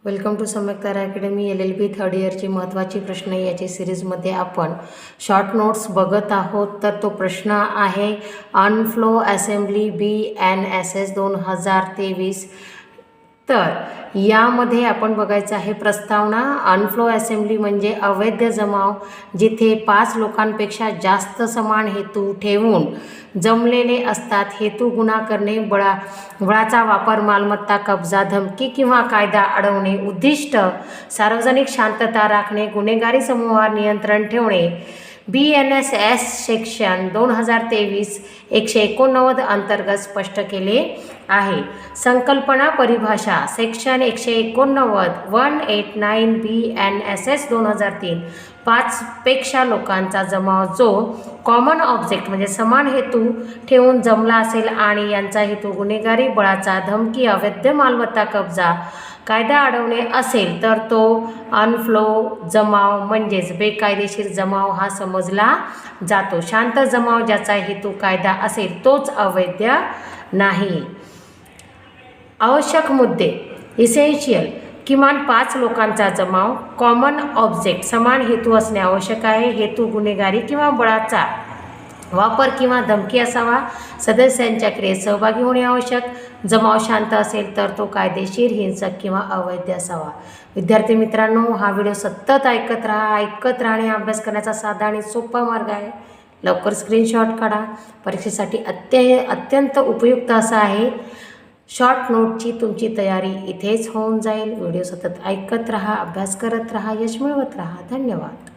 Welcome to सम्यक तारा academy LLB third इयरची महत्त्वाची प्रश्न याची सिरीजमध्ये आपण शॉर्ट नोट्स बघत आहोत। तर तो प्रश्न आहे अनफ्लो असेंब्ली BNSS 2023। तर यामध्ये आपण बघायचं आहे प्रस्तावना। अनफ्लो असेंब्ली म्हणजे अवैध जमाव जिथे 5 लोकांपेक्षा जास्त समान हेतू ठेवून जमलेले असतात। हेतू गुन्हा करणे, बळाचा वापर, मालमत्ता कब्जा, धमकी किंवा कायदा अडवणे, उद्दिष्ट सार्वजनिक शांतता राखणे, गुन्हेगारी समूहावर नियंत्रण ठेवणे। BNSS सेक्शन 2023-189 अंतर्गत स्पष्ट केले आहे। संकल्पना परिभाषा सेक्शन 189 BNSS 2003 5 पेक्षा लोकांचा जमाव जो कॉमन ऑब्जेक्ट म्हणजे समान हेतू ठेवून जमला असेल आणि यांचा हेतू गुन्हेगारी, बळाचा, धमकी, अवैध मालमत्ता कब्जा, कायदा अडवणे असेल तर तो अनफ्लो जमाव म्हणजेच बेकायदेशीर जमाव हा समजला जातो। शांत जमाव ज्याचा हेतू कायदा असेल तोच अवैध नाही। आवश्यक मुद्दे इसेन्शियल किमान 5 लोकांचा जमाव, कॉमन ऑब्जेक्ट समान हेतू असणे आवश्यक आहे, हेतू गुन्हेगारी किंवा बळाचा वापर किंवा धमकी असावा, सदस्यांच्या क्रियेत सहभागी होणे आवश्यक, जमाव शांत असेल तर तो कायदेशीर, हिंसक किंवा अवैध असावा। विद्यार्थी मित्रांनो, हा व्हिडिओ सतत ऐकत राहणे अभ्यास करण्याचा साधा आणि सोपा मार्ग आहे। लवकर स्क्रीनशॉट काढा, परीक्षेसाठी अत्यंत उपयुक्त असा आहे। शॉर्ट नोटची तुमची तयारी इथेच होऊन जाईल। व्हिडिओ सतत ऐकत राहा, अभ्यास करत राहा, यश मिळवत राहा। धन्यवाद।